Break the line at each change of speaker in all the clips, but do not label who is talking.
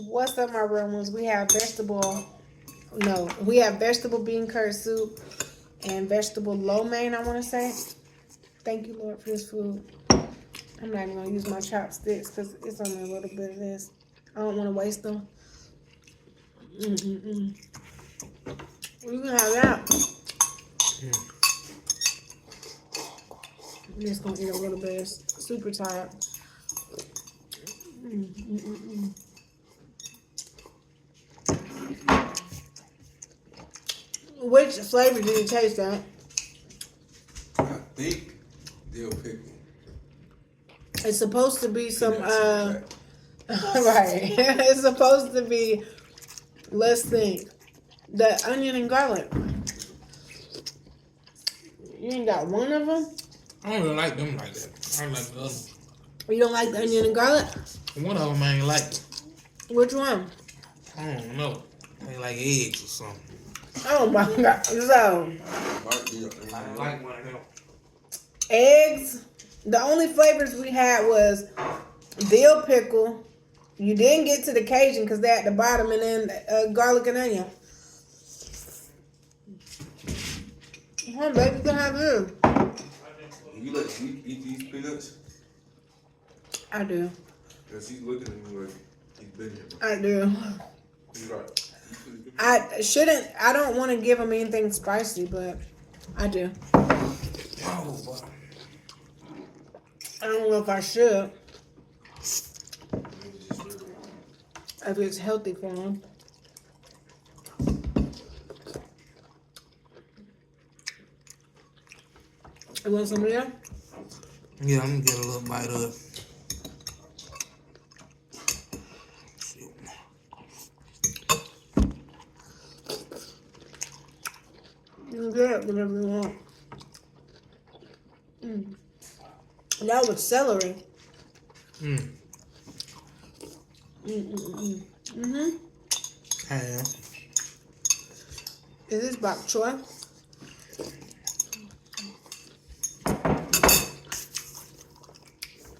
What's up, my real ones? We have we have vegetable bean curd soup and vegetable lo mein, I want to say. Thank you, Lord, for this food. I'm not even going to use my chopsticks because it's only a little bit of this. I don't want to waste them. You can have that. I'm just going to eat a little bit. It's super tired. Which flavor did you taste that?
I think dill pickle.
It's supposed to be some right. It's supposed to be, let's think, the onion and garlic. You ain't got one of them?
I don't really like them like that. I like the other one.
You don't like the onion and garlic?
One of them I ain't like.
Which one?
I don't know. They like eggs or something.
Oh my God. So,
I don't like one of them.
eggs. The only flavors we had was dill pickle. You didn't get to the Cajun because they're at the bottom, and then garlic and onion. Come on, baby, you can have this.
You like to eat these peanuts?
I do.
Because he's looking at me like he's been here.
I do.
He's like,
I don't want to give him anything spicy, but I do.
Oh, boy.
I don't know if I should. If it's healthy for him. You want some of that?
Yeah, I'm gonna get a little bite of it.
You can get it whenever you want. That was celery.
Ham.
Is this bok choy?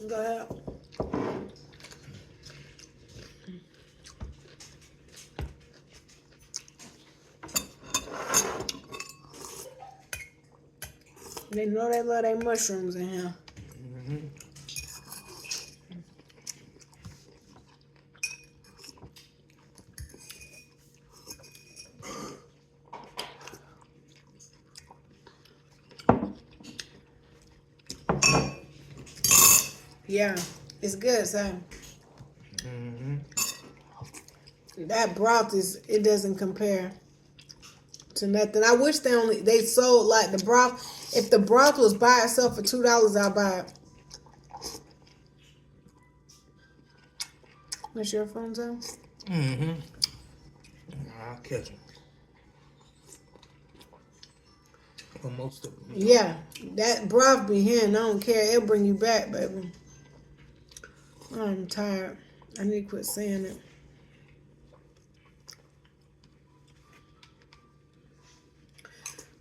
Go ahead. They know they love their mushrooms in here. Yeah, it's good, so. That broth it doesn't compare to nothing. I wish they sold like the broth. If the broth was by itself for $2, I'll buy it. What's your phone's on?
I'll catch them. For most of them.
Yeah, that broth be here, and I don't care. It'll bring you back, baby. I'm tired. I need to quit saying it.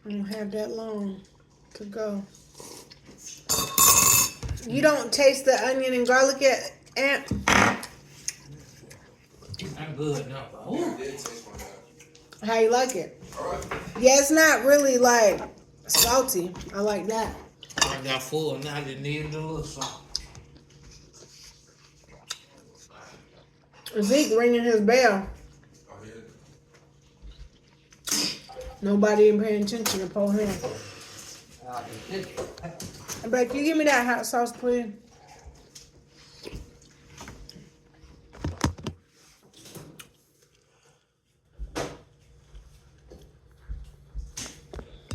I don't have that long to go. You don't taste the onion and garlic yet, Aunt?
I'm good now.
How you like it? Yeah, it's not really like salty. I like that.
I got full now. I just need a little salt.
Zeke ringing his bell. Nobody even paying attention to poor him. But can you give me that hot sauce, please?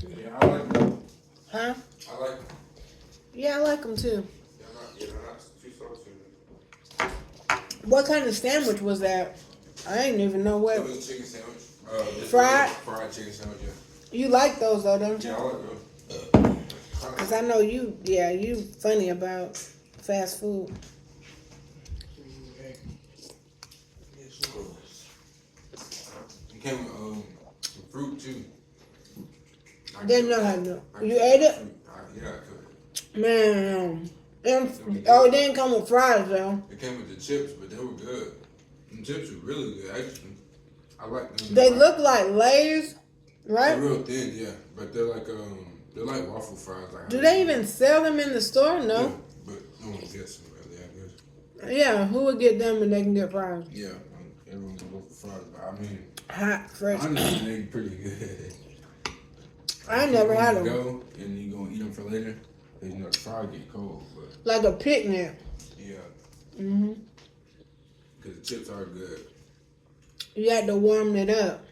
yeah, I like them.
Huh?
I like them.
Yeah, I like them too.
They're not too salty.
What kind of sandwich was that? I didn't even know what.
It was a chicken sandwich.
Fried?
Fried chicken sandwich, yeah.
You like those though, don't you?
Yeah, I like those.
Because I know you funny about fast food.
It came with some fruit too.
I didn't know how to do it. You ate it?
Yeah, I could.
Man. It didn't come with fries though.
It came with the chips, but they were good. Them chips are really good, actually. I like them.
They look like Lay's,
They're
right?
real thin, yeah, but they're like waffle fries. Like
Do they even sell them in the store?
Yeah,
No.
but no one gets them really. I guess.
Yeah, who would get them when they can get fries?
Yeah, everyone can go for fries, but I mean,
Hot, fresh.
honestly, they pretty good.
I never had
When you
them.
go and you gonna eat them for later. 'Cause you know the fries get cold, but
Like a picnic.
yeah,
Mm-hmm.
because the chips are good.
You had to warm it up.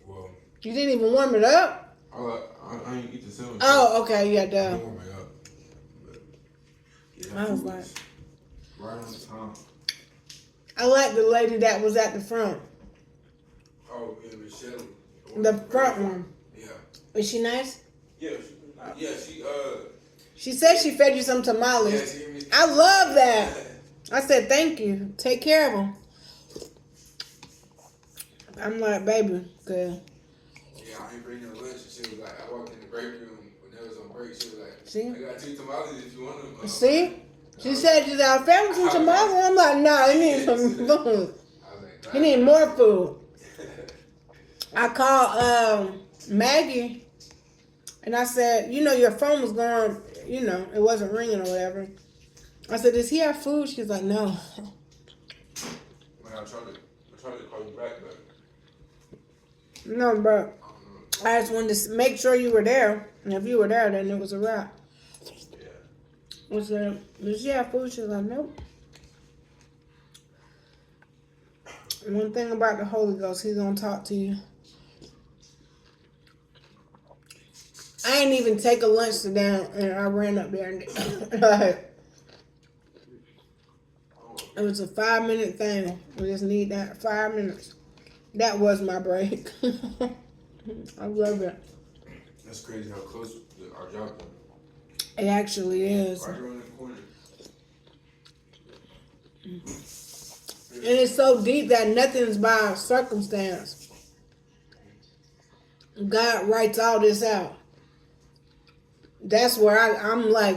Well,
You didn't even warm it up?
I ain't eat the sandwich.
Oh, okay. You had
I
to.
warm it up. But yeah,
I was
food
like-
is right on time.
I like the lady that was at the front.
Oh, yeah, Michelle.
The front one.
Yeah.
Is she nice?
Yeah, she
She said she fed you some tamales.
yeah, she
I love that. I said, thank you. Take care of them. I'm like, baby, good.
Yeah, I ain't bring no lunch. And she was like, I walked in the break room when they was on break. She was like,
See?
I got 2 tamales if you want them.
See? She said she's out family some tamales. I'm like, nah, he needs some food.
I was like,
He need more food. I called Maggie and I said, you know, your phone was going, you know, it wasn't ringing or whatever. I said, does he have food? She's like, no.
Man, I tried to call you back, but
No, but I just wanted to make sure you were there. And if you were there, then it was a wrap.
yeah.
I said, does she have food? She was like, nope. One thing about the Holy Ghost, he's going to talk to you. I ain't even take a lunch today, and I ran up there. And it was a 5-minute thing. We just need that 5 minutes. That was my break. I love it.
That's crazy how close our job is.
It actually is.
Right around the corner.
And it's so deep that nothing's by circumstance. God writes all this out. That's where I'm like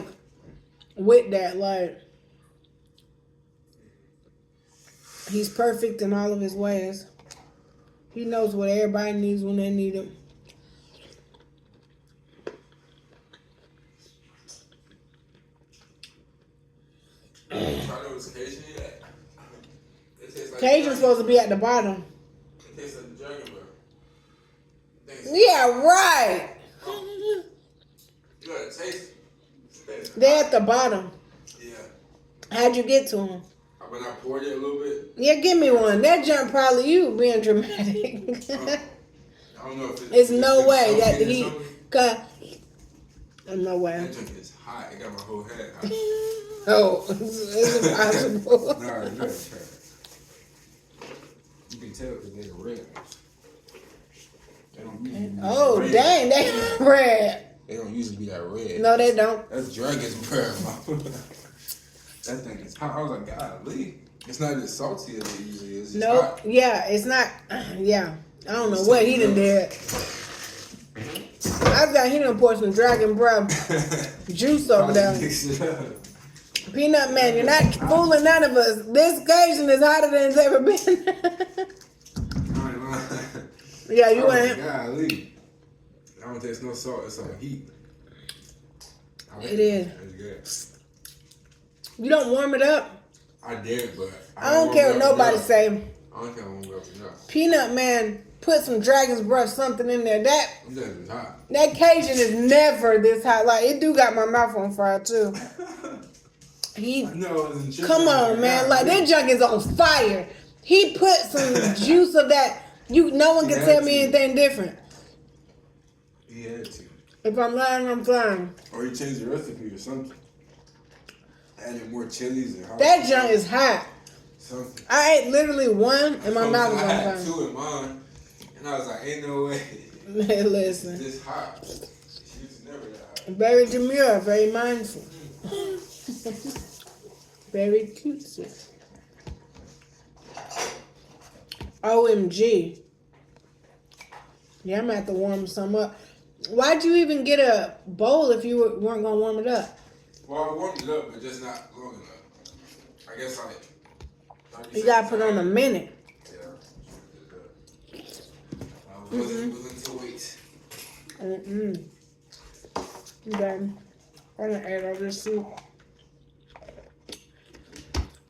with that. Like, he's perfect in all of his ways. He knows what everybody needs when they need him.
I know it's Cajun yet. It tastes like
Cajun's supposed to be at the bottom.
It tastes like the dragon breath.
Yeah, right.
You gotta taste it.
They're at the bottom.
Yeah.
How'd you get to them?
When I poured it a little bit.
Yeah, give me one. That junk probably you being dramatic.
I don't know if
There's no way that
the
he cut. No way.
That junk is hot. It got my whole head hot.
Oh, it's impossible.
No, it's not. You can tell because they're red. They don't usually be
Oh,
red.
dang, they red.
They don't usually be that red.
No, they don't.
That's dragon's breath. That thing is hot. I was like, golly. It's not as salty as it usually is. It's
No,
hot.
yeah, it's not. Yeah, I don't know what he done did. I thought he done poured some dragon breath juice over there. Peanut Man, you're not fooling none of us. This Cajun is hotter than it's ever been. Yeah, you ain't.
Golly. I don't taste no salt. It's all heat.
It is.
It's good.
You don't warm it up.
I did, but
I don't care what nobody say.
I don't care what nobody else.
Peanut Man put some dragon's breath something in there. That
It's hot.
Cajun is never this hot. Like, it do got my mouth on fire too. Come on, man. Like, that junk is on fire. He put some juice of that. No one can tell me anything different.
He had to.
If I'm lying, I'm flying.
Or he changed the recipe or something. Added more chilies and hot.
That junk is hot.
Something.
I ate literally one and my mouth was
I
on
had
fire.
2 in mine. And I was like, ain't no way.
Man, listen.
This hot. She's never that hot.
Very demure, very mindful. Very cutesy. OMG. Yeah, I'm gonna have to warm some up. Why'd you even get a bowl if you weren't gonna warm it up?
Well, I warmed it up, but just not long enough. I guess like
You gotta put on a minute.
Yeah. I was willing to wait.
Okay. I'm gonna add all this soup.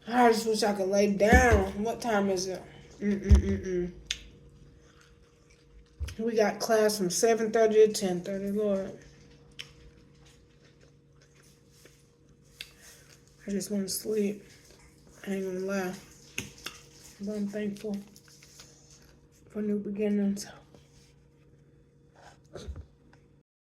I just wish I could lay down. What time is it? We got class from 7:30 to 10:30, Lord. I just want to sleep. I ain't gonna lie. But I'm thankful for new beginnings.